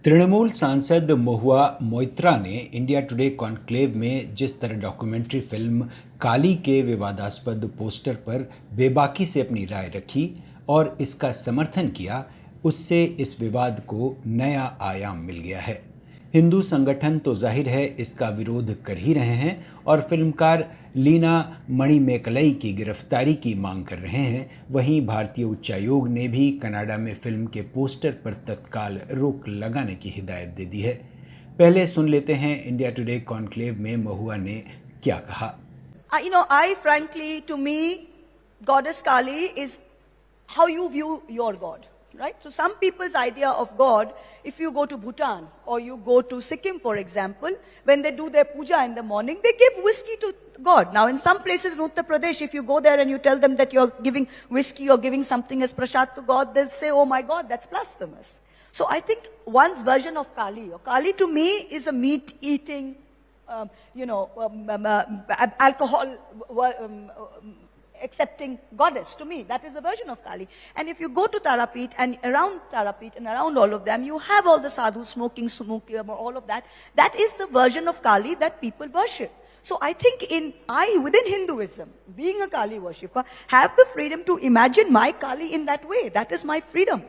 तृणमूल सांसद महुआ मोइत्रा ने India today conclave में जिस तरह डॉक्यूमेंट्री फिल्म काली के विवादास्पद पोस्टर पर बेबाकी से अपनी राय रखी और इसका समर्थन किया, उससे इस विवाद को नया आयाम मिल गया है। हिंदू संगठन तो जाहिर है इसका विरोध कर ही रहे हैं और फिल्मकार लीना मणिमेकलई की गिरफ्तारी की मांग कर रहे हैं। वहीं भारतीय उच्चायोग ने भी कनाडा में फिल्म के पोस्टर पर तत्काल रोक लगाने की हिदायत दे दी है। पहले सुन लेते हैं इंडिया टुडे कॉन्क्लेव में महुआ ने क्या कहा। I frankly, to me, Goddess Kali is how you view your God. Right? So some people's idea of God, if you go to Bhutan or you go to Sikkim, for example, when they do their puja in the morning, they give whiskey to God. Now in some places in Uttar Pradesh, if you go there and you tell them that you're giving whiskey or giving something as prasad to God, they'll say, oh my God, that's blasphemous. So I think one's version of Kali, or Kali to me is a meat-eating, alcohol, accepting goddess. To me, that is a version of Kali. And if you go to Tarapet and around all of them, you have all the sadhus smoking, all of that. That is the version of Kali that people worship. So I think within Hinduism, being a Kali worshipper, have the freedom to imagine my Kali in that way. That is my freedom.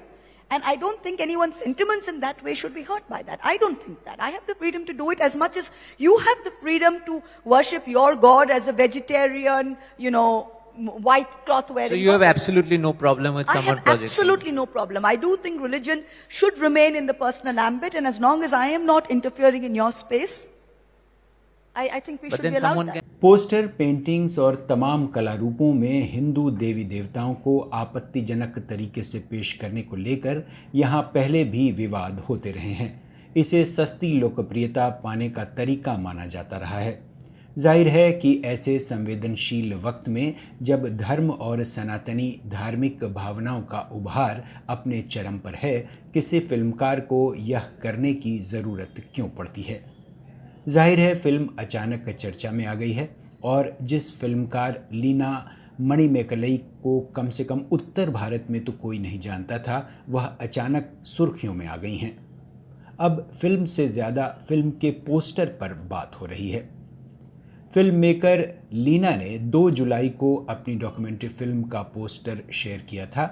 And I don't think anyone's sentiments in that way should be hurt by that. I don't think that. I have the freedom to do it as much as you have the freedom to worship your God as a vegetarian, white cloth wearing. So you have absolutely no problem with someone projecting? I have absolutely no problem. I do think religion should remain in the personal ambit, and as long as I am not interfering in your space, I think we should be allowed that. Poster, paintings और तमाम कला रूपों में हिंदू देवी देवताओं को आपत्तिजनक तरीके से पेश करने को लेकर यहाँ पहले भी विवाद होते रहे हैं। इसे सस्ती लोकप्रियता पाने का तरीका माना जाता रहा है। जाहिर है कि ऐसे संवेदनशील वक्त में जब धर्म और सनातनी धार्मिक भावनाओं का उभार अपने चरम पर है, किसी फिल्मकार को यह करने की ज़रूरत क्यों पड़ती है। जाहिर है फिल्म अचानक चर्चा में आ गई है और जिस फिल्मकार लीना मणिमेकलई को कम से कम उत्तर भारत में तो कोई नहीं जानता था, वह अचानक सुर्खियों में आ गई हैं। अब फिल्म से ज़्यादा फिल्म के पोस्टर पर बात हो रही है। फिल्म मेकर लीना ने 2 जुलाई को अपनी डॉक्यूमेंट्री फिल्म का पोस्टर शेयर किया था।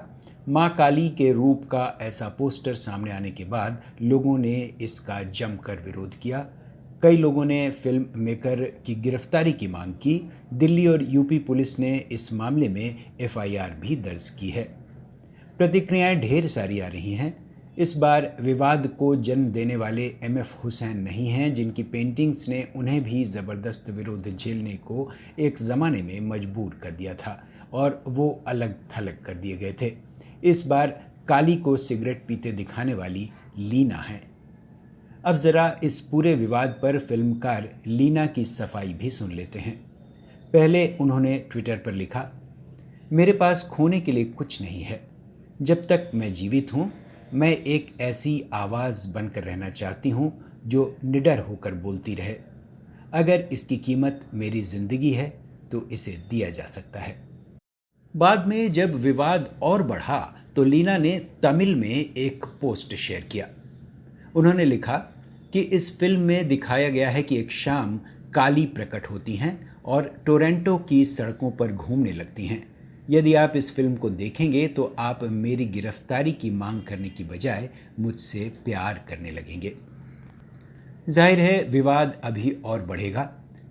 मां काली के रूप का ऐसा पोस्टर सामने आने के बाद लोगों ने इसका जमकर विरोध किया। कई लोगों ने फिल्म मेकर की गिरफ्तारी की मांग की। दिल्ली और यूपी पुलिस ने इस मामले में एफआईआर भी दर्ज की है। प्रतिक्रियाएं ढेर सारी आ रही हैं। इस बार विवाद को जन्म देने वाले एमएफ हुसैन नहीं हैं, जिनकी पेंटिंग्स ने उन्हें भी ज़बरदस्त विरोध झेलने को एक ज़माने में मजबूर कर दिया था और वो अलग थलग कर दिए गए थे। इस बार काली को सिगरेट पीते दिखाने वाली लीना है। अब ज़रा इस पूरे विवाद पर फिल्मकार लीना की सफाई भी सुन लेते हैं। पहले उन्होंने ट्विटर पर लिखा, मेरे पास खोने के लिए कुछ नहीं है। जब तक मैं जीवित हूँ, मैं एक ऐसी आवाज़ बनकर रहना चाहती हूँ जो निडर होकर बोलती रहे। अगर इसकी कीमत मेरी ज़िंदगी है तो इसे दिया जा सकता है। बाद में जब विवाद और बढ़ा तो लीना ने तमिल में एक पोस्ट शेयर किया। उन्होंने लिखा कि इस फिल्म में दिखाया गया है कि एक शाम काली प्रकट होती हैं और टोरंटो की सड़कों पर घूमने लगती हैं। यदि आप इस फिल्म को देखेंगे तो आप मेरी गिरफ्तारी की मांग करने की बजाय मुझसे प्यार करने लगेंगे। जाहिर है विवाद अभी और बढ़ेगा।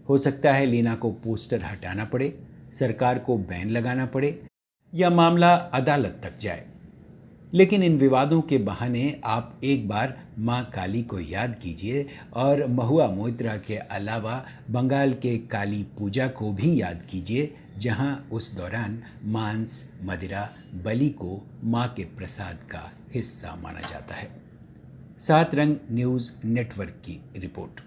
हो सकता है लीना को पोस्टर हटाना पड़े, सरकार को बैन लगाना पड़े या मामला अदालत तक जाए। लेकिन इन विवादों के बहाने आप एक बार मां काली को याद कीजिए और महुआ मोइत्रा के अलावा बंगाल के काली पूजा को भी याद कीजिए, जहां उस दौरान मांस मदिरा बलि को मां के प्रसाद का हिस्सा माना जाता है। 7 रंग न्यूज़ नेटवर्क की रिपोर्ट।